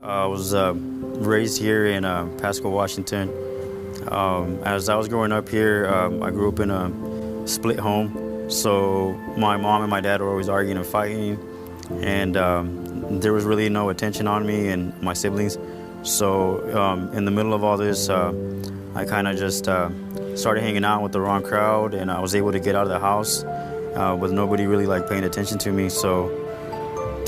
I was raised here in Pasco, Washington. As I was growing up here, I grew up in a split home. So my mom and my dad were always arguing and fighting, and there was really no attention on me and my siblings. So in the middle of all this, I kind of just started hanging out with the wrong crowd, and I was able to get out of the house with nobody really like paying attention to me. So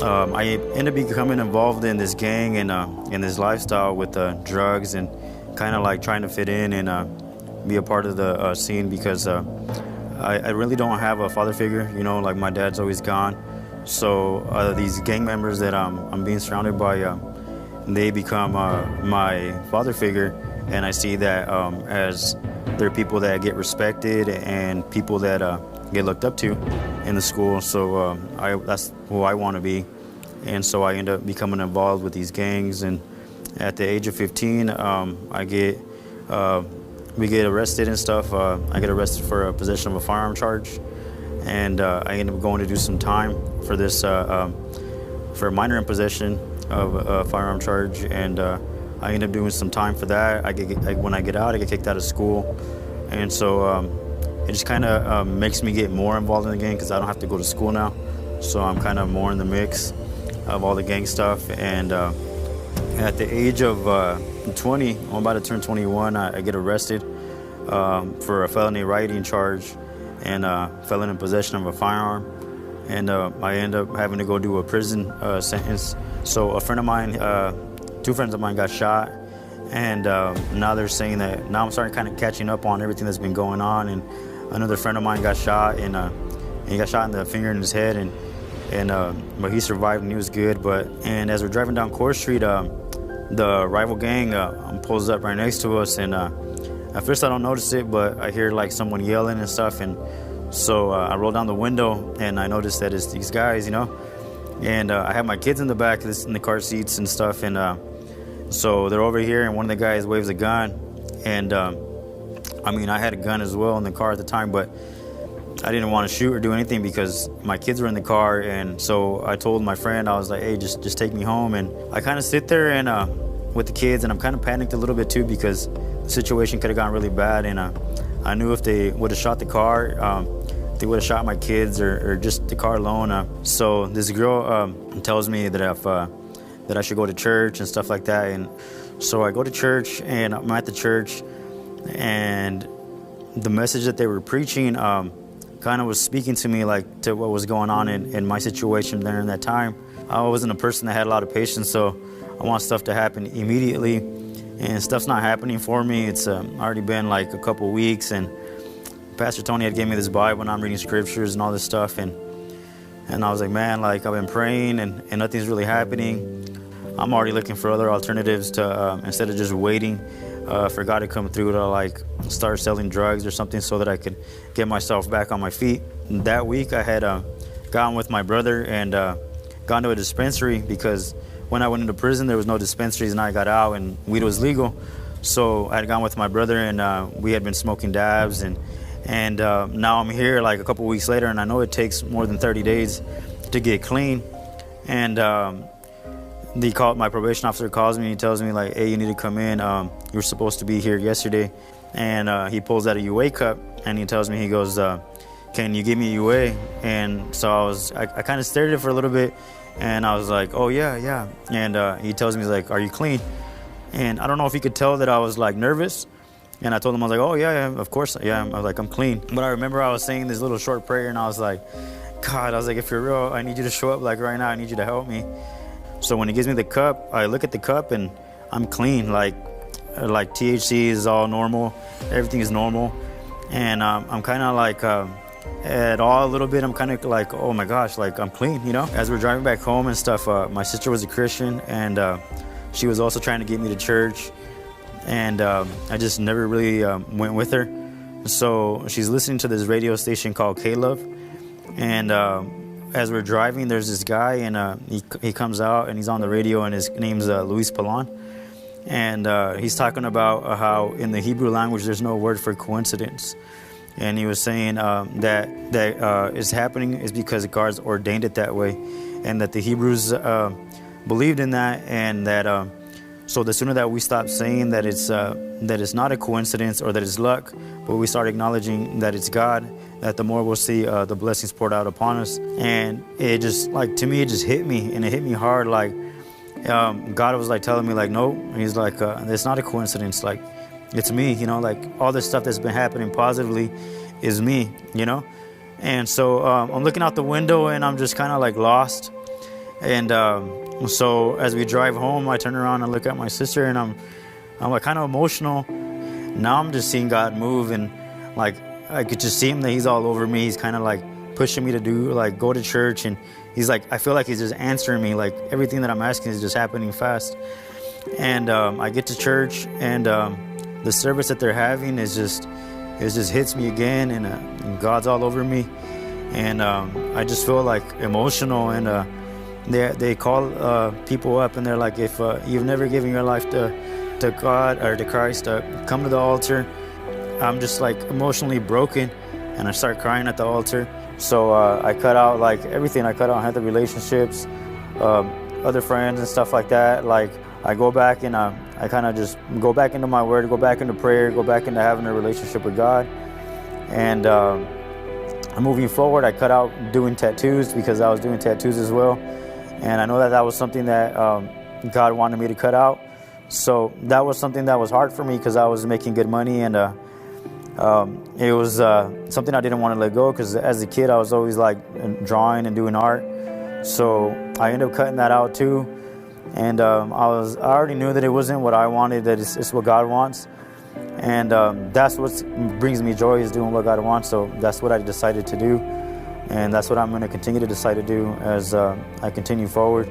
I ended up becoming involved in this gang and in this lifestyle with drugs and kind of like trying to fit in and be a part of the scene because I really don't have a father figure, you know, like my dad's always gone. So these gang members that I'm being surrounded by, they become my father figure, and I see that as they're people that get respected and people that get looked up to in the school. So that's who I want to be, and so I end up becoming involved with these gangs. And at the age of 15, we get arrested and stuff. I get arrested for possession of a firearm charge, and I end up going to do some time for this for minor in possession of a firearm charge, and I end up doing some time for that. When I get out, I get kicked out of school, and so it just kind of makes me get more involved in the gang because I don't have to go to school now. So I'm kind of more in the mix of all the gang stuff. And at the age of 20, I'm about to turn 21, I get arrested for a felony rioting charge and felon in possession of a firearm. And I end up having to go do a prison sentence. So a friend of mine, two friends of mine got shot, and now they're saying that now I'm starting kind of catching up on everything that's been going on. And another friend of mine got shot, and he got shot in the finger in his head, but he survived and he was good. And as we're driving down Court Street, the rival gang pulls up right next to us, and at first I don't notice it, but I hear like someone yelling and stuff, and so I roll down the window and I notice that it's these guys, you know, and I have my kids in the back in the car seats and stuff, and so they're over here, and one of the guys waves a gun, and I mean, I had a gun as well in the car at the time, but I didn't want to shoot or do anything because my kids were in the car. And so I told my friend, I was like, hey, just take me home. And I kind of sit there and with the kids, and I'm kind of panicked a little bit too because the situation could have gone really bad. And I knew if they would have shot the car, they would have shot my kids or just the car alone. So this girl tells me that that I should go to church and stuff like that. And so I go to church, and I'm at the church, and the message that they were preaching kind of was speaking to me, like to what was going on in my situation there in that time. I wasn't a person that had a lot of patience, so I want stuff to happen immediately, and stuff's not happening for me. It's already been like a couple weeks, and Pastor Tony had gave me this Bible, and I'm reading scriptures and all this stuff, and I was like, man, like I've been praying and nothing's really happening. I'm already looking for other alternatives to instead of just waiting for God to come through, to like start selling drugs or something so that I could get myself back on my feet. That week I had gone with my brother and gone to a dispensary because when I went into prison there was no dispensaries, and I got out and weed was legal. So I had gone with my brother, and we had been smoking dabs, and now I'm here like a couple weeks later, and I know it takes more than 30 days to get clean. And my probation officer calls me and he tells me like, hey, you need to come in. You were supposed to be here yesterday. And he pulls out a UA cup and he tells me, he goes, can you give me a UA? And so I kind of stared at it for a little bit, and I was like, oh yeah. And he tells me, he's like, are you clean? And I don't know if he could tell that I was like nervous. And I told him, I was like, oh yeah, of course, yeah. I was like, I'm clean. But I remember I was saying this little short prayer, and I was like, God, I was like, if you're real, I need you to show up like right now. I need you to help me. So when he gives me the cup, I look at the cup and I'm clean. Like THC is all normal, everything is normal, and I'm kind of like at all a little bit. I'm kind of like, oh my gosh, like I'm clean, you know. As we're driving back home and stuff, my sister was a Christian, and she was also trying to get me to church, and I just never really went with her. So she's listening to this radio station called K-Love, and as we're driving, there's this guy, and he comes out, and he's on the radio, and his name's Luis Palan. And he's talking about how in the Hebrew language there's no word for coincidence. And he was saying that is happening is because God's ordained it that way, and that the Hebrews believed in that, and that so the sooner that we stop saying that it's not a coincidence or that it's luck, but we start acknowledging that it's God, that the more we'll see the blessings poured out upon us. And it just, like, to me, it just hit me, and it hit me hard. Like, God was like telling me, like, no, he's like, it's not a coincidence. Like, it's me, you know, like all this stuff that's been happening positively is me, you know. And so I'm looking out the window and I'm just kind of like lost. And so as we drive home, I turn around and look at my sister, and I'm like kind of emotional. Now I'm just seeing God move, and like I could just see him, that he's all over me. He's kind of like pushing me to go to church, and he's like, I feel like he's just answering me. Like everything that I'm asking is just happening fast. And I get to church, and the service that they're having is just, it just hits me again, and God's all over me, and I just feel like emotional. And they call people up, and they're like, if you've never given your life to God or to Christ, come to the altar. I'm just like emotionally broken, and I start crying at the altar. So I cut out like everything. I cut out healthy relationships, other friends and stuff like that. Like I go back and I kind of just go back into my word, go back into prayer, go back into having a relationship with God. And moving forward, I cut out doing tattoos, because I was doing tattoos as well. And I know that was something that God wanted me to cut out. So that was something that was hard for me, because I was making good money, and it was something I didn't want to let go, because as a kid I was always like drawing and doing art. So I ended up cutting that out too. And I already knew that it wasn't what I wanted, that it's what God wants. And that's what brings me joy, is doing what God wants. So that's what I decided to do. And that's what I'm going to continue to decide to do as I continue forward.